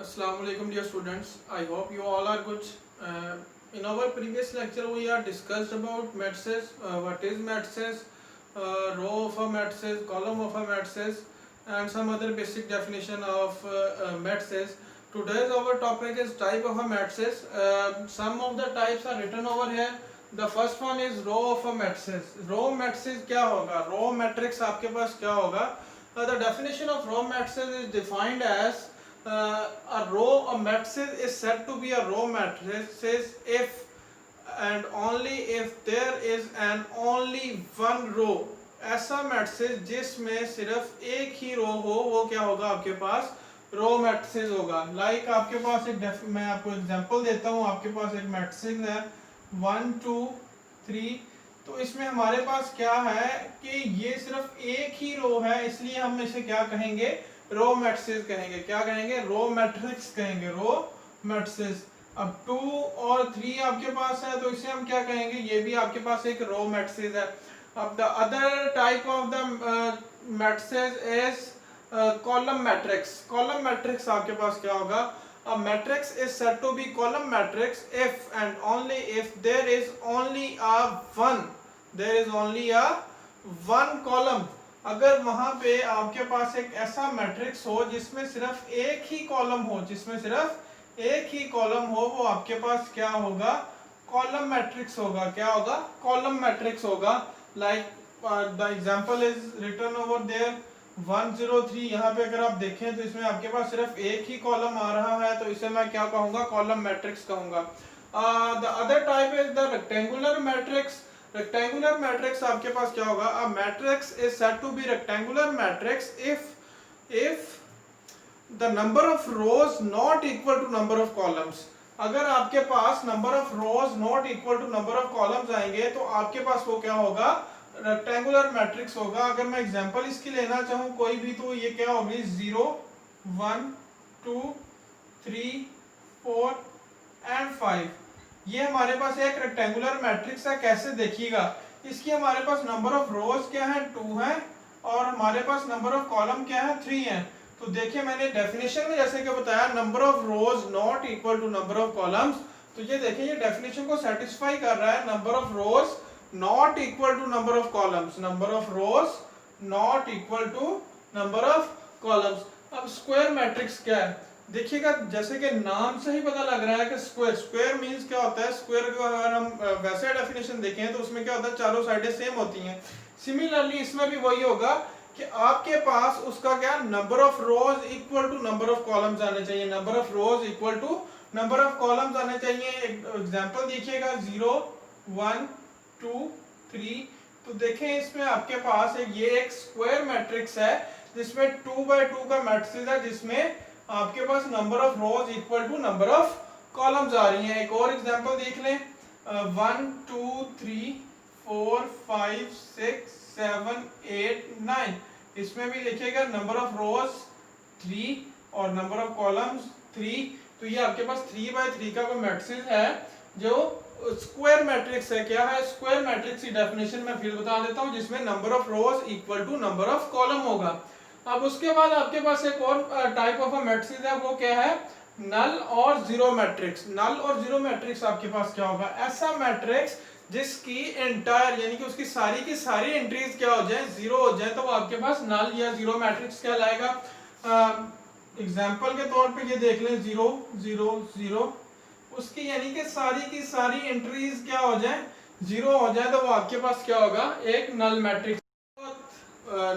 Assalamu alaikum dear students. I hope you all are good. In our previous lecture we are discussed about matrices, what is matrices, row of a matrices, column of a matrices, and some other basic definition of matrices. Today's our topic is type of a matrices. Some of the types are written over here. The first one is row of a matrices. Row matrices क्या होगा? Row matrix आपके पास क्या होगा? The definition of row matrices is defined as a row of matrices is said to be a row matrices if and only if there is an only one row. ऐसा matrices जिसमें सिर्फ एक ही रो हो वो क्या होगा आपके पास? रो मैट्रिसेस होगा. लाइक आपके पास एक मैं आपको एग्जांपल देता हूँ. आपके पास एक मैट्रिक्स है 1 2 3. तो इसमें हमारे पास क्या है कि ये सिर्फ एक ही रो है, इसलिए हम इसे क्या कहेंगे? रो मैट्रिसेस कहेंगे. क्या कहेंगे? रो मैट्रिक्स कहेंगे. रो मैट्रिसेस. अब 2 और 3 आपके पास है तो इसे हम क्या कहेंगे? ये भी आपके पास एक रो मैट्रिसेस है. अब the other type of the matrices is column matrix. Column matrix आपके पास क्या होगा? A matrix is said to be column matrix if and only if there is only a one column. अगर वहां पे आपके पास एक ऐसा मैट्रिक्स हो जिसमें सिर्फ एक ही कॉलम हो, वो आपके पास क्या होगा? कॉलम मैट्रिक्स होगा. क्या होगा? कॉलम मैट्रिक्स होगा. Like the example is written over there 103. यहाँ पे अगर आप देखें तो इसमें आपके पास सिर्फ एक ही कॉलम आ रहा है, तो इसे मैं क्या कहूंगा? कॉलम मैट्रिक्स कहूंगा. The other type is the rectangular matrix. Rectangular matrix आपके पास क्या होगा? A matrix is said to be rectangular matrix if the number of rows not equal to number of columns. अगर आपके पास number of rows not equal to number of columns आएंगे तो आपके पास वो क्या होगा? रेक्टेंगुलर मैट्रिक्स होगा. अगर मैं एग्जांपल इसकी लेना चाहूँ कोई भी, तो ये क्या होगी? 0 1 2 3 4 एंड 5. ये हमारे पास एक रेक्टेंगुलर मैट्रिक्स है. कैसे देखिएगा? इसकी हमारे पास नंबर ऑफ रोज क्या है? 2 है, और हमारे पास नंबर ऑफ कॉलम क्या है? 3 है. तो देखिए मैंने डेफिनेशन में जैसे कि बताया number of rows not equal to number of columns. तो ये देखिए ये डेफिनेशन को सेटिस्फाई कर रहा है. Number of rose not equal to number of columns. Number of rows not equal to number of columns. अब स्क्वायर मैट्रिक्स क्या है? देखिएगा जैसे कि नाम से ही पता लग रहा है कि स्क्वायर मींस क्या होता है? स्क्वायर को अगर हम वैसे डेफिनेशन देखें तो उसमें क्या होता है? चारों साइडें सेम होती हैं. सिमिलरली इसमें भी वही होगा कि आपके पास उसका क्या? Number of rows equal to number of columns आने चाहिए. Number of rows equal to number of columns आने चाहिए. एग्जांपल देखिएगा 0 1 2 3. तो देखें इसमें आपके पास ये एक स्क्वायर मैट्रिक्स है जिसमें 2 by 2 का मैट्रिक्स है, जिसमें आपके पास number of rows equal to number of columns आ रही हैं. एक और एग्जांपल देख लें 1 2 3 4 5 6 7 8 9. इसमें भी देखिएगा नंबर ऑफ रोज 3 और नंबर ऑफ कॉलम्स 3. तो ये आपके पास 3 by 3 का कोई मैट्रिक्स है जो स्क्वायर मैट्रिक्स है. क्या है? स्क्वायर मैट्रिक्स की डेफिनेशन मैं फिर बता देता हूं, जिसमें number of rows equal to number of column होगा. अब उसके बाद आपके पास एक और टाइप ऑफ मैट्रिक्स है, वो क्या है? नल और जीरो मैट्रिक्स. नल और जीरो मैट्रिक्स आपके पास क्या होगा? ऐसा मैट्रिक्स जिसकी एंटायर यानी कि उसकी सारी की सारी एंट्रीज क्या हो जाए? जीरो हो जाए, तो वो आपके पास नल या जीरो मैट्रिक्स कहलाएगा. एग्जांपल के तौर पे ये देख लें 0 0 0. उसकी यानी कि सारी की सारी एंट्रीज क्या हो जाए? जीरो हो जाए, तो वो आपके पास क्या होगा? एक null matrix.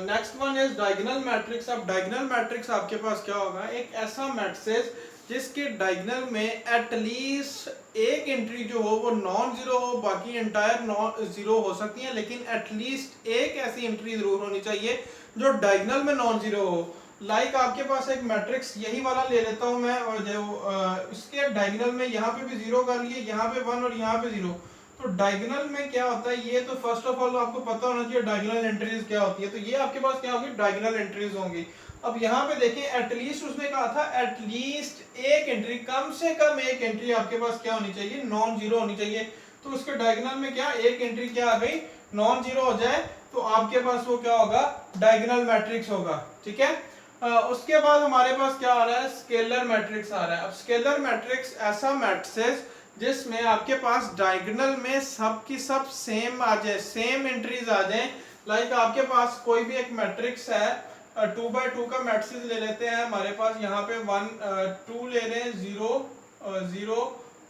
Next one is diagonal matrix. अब डायगोनल मैट्रिक्स आपके पास क्या होगा? एक ऐसा मैट्रिक्स जिसके डायगोनल में एटलीस्ट एक एंट्री जो हो वो नॉन जीरो हो, बाकी एंटायर नॉन जीरो हो सकती है, लेकिन एटलीस्ट एक ऐसी एंट्री जरूर होनी चाहिए जो डायगोनल में नॉन जीरो हो. लाइक आपके पास एक मैट्रिक्स यही वाला ले लेता हूं मैं, और जो इसके डायगोनल में यहाँ पे भी 0 कर लिए, यहाँ पे 1 और यहाँ पे 0. तो डायगोनल में क्या होता है? ये तो फर्स्ट ऑफ ऑल आपको पता होना चाहिए डायगोनल एंट्रीज क्या होती है. तो ये आपके पास क्या होगी? डायगोनल एंट्रीज होंगी. अब यहाँ पे देखिए एटलीस्ट उसने कहा था एटलीस्ट एक एंट्री, कम से कम एक एंट्री आपके पास क्या होनी चाहिए? नॉन जीरो होनी चाहिए. तो उसके डायगोनल में क्या एक एंट्री क्या आ गई? नॉन जीरो हो जाए, तो आपके पास वो क्या होगा? डायगोनल मैट्रिक्स होगा. ठीक है. उसके बाद हमारे पास क्या आ रहा है, स्केलर मैट्रिक्स आ रहा है। अब स्केलर मैट्रिक्स ऐसा मैट्रिक्स जिसमें आपके पास डायगोनल में सब की सब सेम आ जाए, सेम एंट्रीज आ जाए। लाइक आपके पास कोई भी एक मैट्रिक्स है, 2x2 का मैट्रिक्स ले लेते हैं हमारे पास, यहाँ पे 2 ले रहे हैं, 0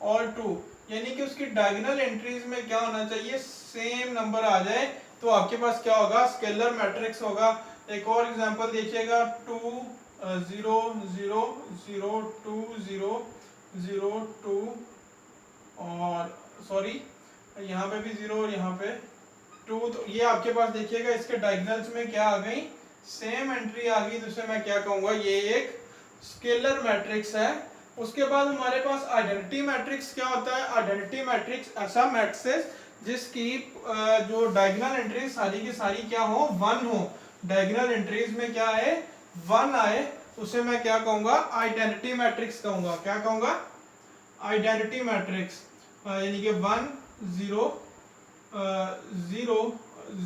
और 2, यानी कि उसकी डायगोनल एंट्रीज में क्या होना चाहिए, सेम नंबर आ जाए, तो आपके पास क्या होगा, स्केलर मैट्रिक्स होगा। एक और एग्जांपल देखिएगा, 2 0 0 0 2 0 0 2, और सॉरी यहाँ पे भी 0 और यहाँ पे 2, तो ये आपके पास देखिएगा इसके डायगोनल्स में क्या आ गई, सेम एंट्री आ गई, तो इसे मैं क्या कहूँगा, ये एक स्केलर मैट्रिक्स है। उसके बाद हमारे पास आइडेंटिटी मैट्रिक्स क्या होता है, आइडेंटिटी मैट्रिक्स ऐसा मैट्रिक्स जिसकी जो डायगोनल एंट्रीज सारी की सारी क्या हो, 1 हो, डायगोनल एंट्रीज में क्या है, 1 आए, उसे मैं क्या कहूँगा, आइडेंटिटी मैट्रिक्स कहूँगा। क्या कहूँगा, आइडेंटिटी मैट्रिक्स, यानी कि 1 0 0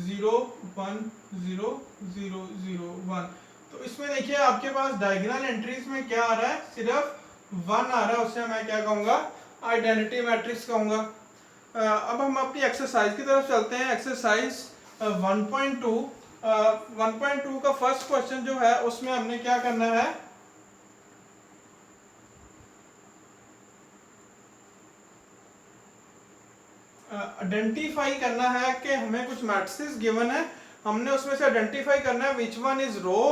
0 1 0 0 0 1। तो इसमें देखिए आपके पास डायगोनल एंट्रीज में क्या आ रहा है, सिर्फ 1 आ रहा है, उससे मैं क्या कहूँगा, आइडेंटिटी मैट्रिक्स कहूँगा। अब हम अपनी एक्सरसाइज की तरफ चलते हैं। एक्सरसाइज 1.2 1.2 का फर्स्ट क्वेश्चन जो है उसमें हमने क्या करना है, आइडेंटिफाई करना है कि हमें कुछ मैट्रिसेस गिवन है, हमने उसमें से आइडेंटिफाई करना है which one is row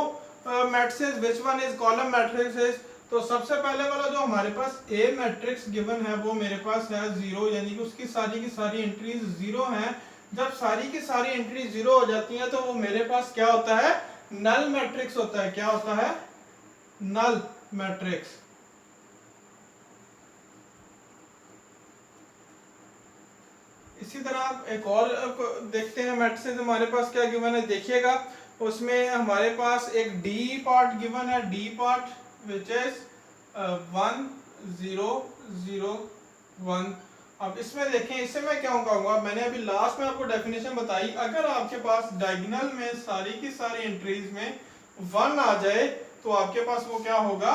matrix, which one is column matrix. तो सबसे पहले वाला जो हमारे पास ए मैट्रिक्स गिवन है वो मेरे पास है 0, यानी कि उसकी सारी की सारी एंट्रीज 0 हैं। जब सारी की सारी एंट्री 0 हो जाती हैं तो वो मेरे पास क्या होता है, नल मैट्रिक्स होता है। क्या होता है, नल मैट्रिक्स। इसी तरह एक और देखते हैं मैट्रिक्स हमारे पास क्या गिवन है, देखिएगा उसमें हमारे पास एक डी पार्ट गिवन है, डी पार्ट विच इज 1 0 0 1। अब इसमें देखें, इससे मैं क्या कहूँगा, मैंने अभी लास्ट में आपको डेफिनेशन बताई, अगर आपके पास डायगोनल में सारी की सारी एंट्रीज में 1 आ जाए तो आपके पास वो क्या होगा,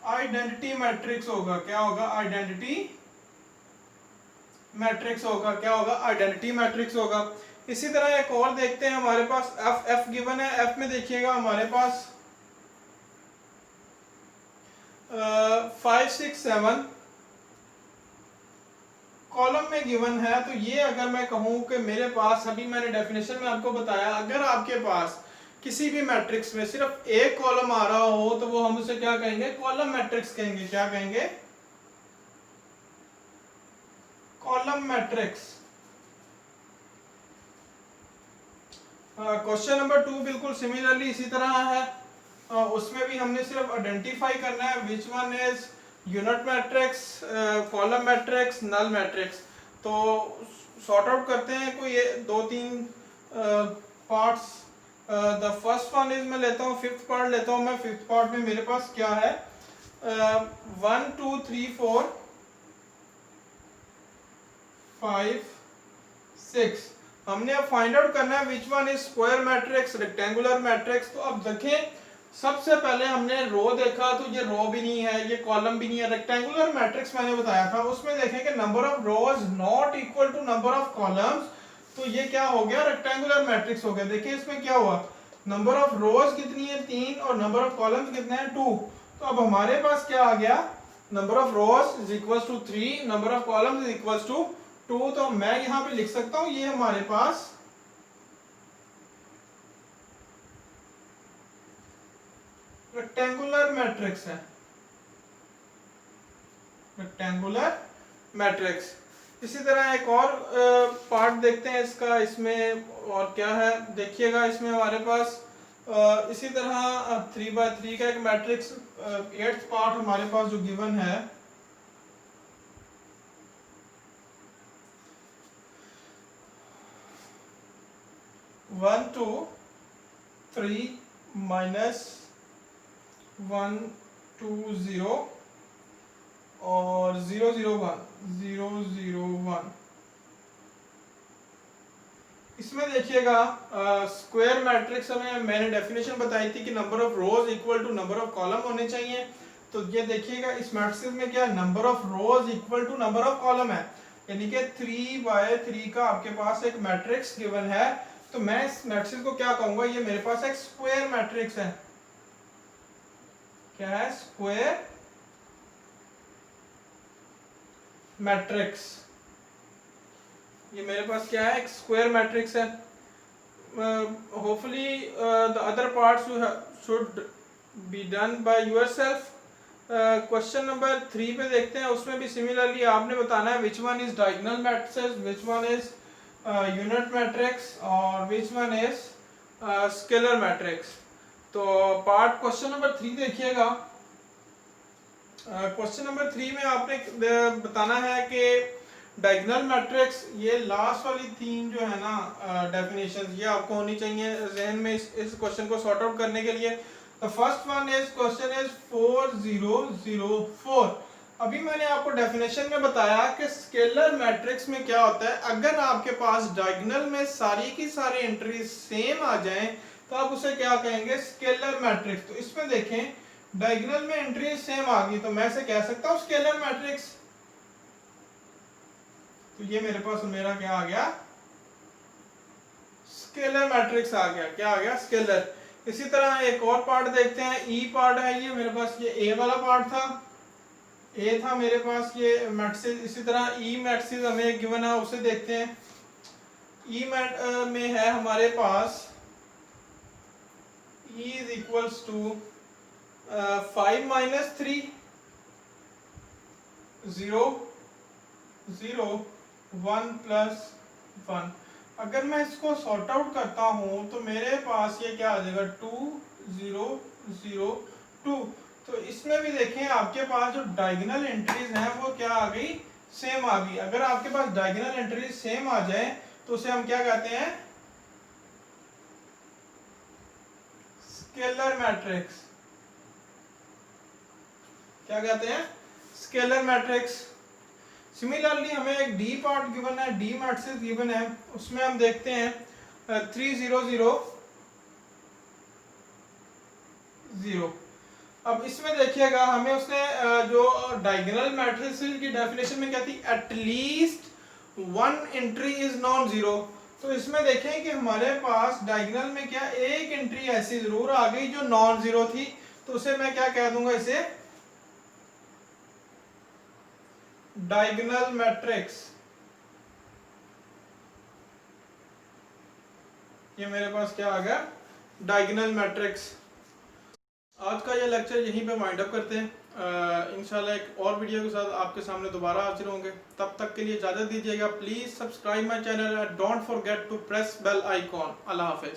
आइडेंटिटी मैट्रिक्स होगा। क्या होगा, आइडेंटिटी मैट्रिक्स होगा। क्या होगा, आइडेंटिटी मैट्रिक्स होगा। इसी तरह एक और देखते हैं, हमारे पास एफ गिवन है। एफ में देखिएगा हमारे पास 5 6 7 कॉलम में गिवन है। तो ये अगर मैं कहूं कि मेरे पास, अभी मैंने डेफिनेशन में आपको बताया, अगर आपके पास किसी भी मैट्रिक्स में सिर्फ एक कॉलम आ रहा हो तो वो हम उसे क्या कहेंगे, कॉलम मैट्रिक्स कहेंगे। क्या कहेंगे, कॉलम मैट्रिक्स। क्वेश्चन नंबर 2 बिल्कुल सिमिलरली इसी तरह है। उसमें भी हमने सिर्फ आइडेंटिफाई करना है which one is unit matrix, column matrix, null matrix. तो सॉर्ट आउट करते हैं, कोई ये 2-3 parts. The first one is, मैं लेता हूँ फिफ्थ पार्ट लेता हूँ मैं। फिफ्थ पार्ट में मेरे पास क्या है, 1 2 3 4 5 6। हमने अब फाइंड आउट करना है which one is square matrix, rectangular matrix. तो अब देखें, सबसे पहले हमने रो देखा तो ये रो भी नहीं है, ये कॉलम भी नहीं है। रेक्टेंगुलर मैट्रिक्स मैंने बताया था, उसमें देखें कि number of rows not equal to number of columns. तो ये क्या हो गया, रेक्टेंगुलर मैट्रिक्स हो गया। देखिए इसमें क्या हुआ, नंबर ऑफ रोज कितनी है 3 और नंबर ऑफ कॉलम्स कितने हैं 2। तो अब हमारे पास क्या आ गया, number of rows is equal to 3, number of columns is equal to 2। तो मैं यहां पे लिख सकता हूं ये हमारे पास रेक्टेंगुलर मैट्रिक्स है, रेक्टेंगुलर मैट्रिक्स। इसी तरह एक और पार्ट देखते हैं इसका, इसमें और क्या है देखिएगा। इसमें हमारे पास इसी तरह 3x3 का एक मैट्रिक्स, 8th पार्ट हमारे पास जो गिवन है, वन टू 3 माइनस 1 2 0 और 0 0 1 0 0 1। इसमें देखिएगा स्क्वायर मैट्रिक्स में मैंने डेफिनेशन बताई थी कि number of rows equal to number of column होने चाहिए। तो ये देखिएगा इस मैट्रिक्स में क्या number of rows equal to number of column है, यानी कि 3 by 3 का आपके पास एक मैट्रिक्स गिवन है। तो मैं इस मैट्रिक्स को क्या कहूंगा, ये मेरे पास एक स्क्वायर मैट्रिक्स है। क्या है? Square matrix. ये मेरे पास क्या है? एक स्क्वायर मैट्रिक्स है। Hopefully the other parts you should be done by yourself. Question number 3 पे देखते हैं, उसमें भी सिमिलरली आपने बताना है which one is diagonal matrix, which one is unit matrix और which one is scalar matrix. तो पार्ट क्वेश्चन नंबर 3 देखिएगा। क्वेश्चन नंबर 3 में आपने बताना है कि डायगोनल मैट्रिक्स, ये लास्ट वाली 3 जो है ना डेफिनेशन, ये आपको होनी चाहिए जहन में इस क्वेश्चन को सॉर्ट आउट करने के लिए। The first one is question is 4004। अभी मैंने आपको डेफिनेशन में बताया कि स्केलर मैट्रिक्स में क्या होता है, अगर आपके पास डायगोनल में सारी की सारी एंट्री सेम आ जाएं तो आप उसे क्या कहेंगे? Scalar matrix. तो इसमें देखें डायगोनल में एंट्री सेम आ गई तो मैं इसे कह सकता हूं स्केलर मैट्रिक्स। तो ये मेरे पास मेरा क्या आ गया? स्केलर मैट्रिक्स आ गया। क्या आ गया? स्केलर। इसी तरह एक और पार्ट देखते हैं, ई पार्ट है ये मेरे पास, ये ए वाला पार्ट था, ए था मेरे पास ये मैट्रिक्स। इसी तरह ई मैट्रिक्स हमें गिवन है, उसे देखते हैं। ई में है हमारे पास ई इज इक्वल्स टू 5 - 3 0 0 1 + 1। अगर मैं इसको सॉर्ट आउट करता हूं तो मेरे पास ये क्या आ जाएगा? 2 0 0 2। तो इसमें भी देखें आपके पास जो डायगोनल एंट्रीज हैं वो क्या आ गई? सेम आ गई। अगर आपके पास डायगोनल एंट्रीज सेम आ जाए तो उसे हम क्या कहते हैं? Scalar matrix. क्या कहते हैं? Scalar matrix. सिमिलरली हमें एक डी पार्ट गिवन है, डी मैट्रिक्स गिवन है, उसमें हम देखते हैं 3 0 0 0। अब इसमें देखिएगा हमें उसने जो डायगोनल मैट्रिक्स की डेफिनेशन में क्या थी? At least 1 entry is non zero. तो इसमें देखें कि हमारे पास डायगोनल में क्या एक एंट्री ऐसी जरूर आ गई जो नॉन जीरो थी। तो उसे मैं क्या कह दूंगा? इसे डायगोनल मैट्रिक्स। ये मेरे पास क्या आ गया? Diagonal matrix. आज का ये लेक्चर यहीं पे वाइंड अप करते हैं। इंशाल्लाह एक और वीडियो के साथ आपके सामने दोबारा हाजिर होंगे। तब तक के लिए इजाजत दीजिएगा। Please subscribe my channel and don't forget to press bell icon. अल्लाह हाफिज।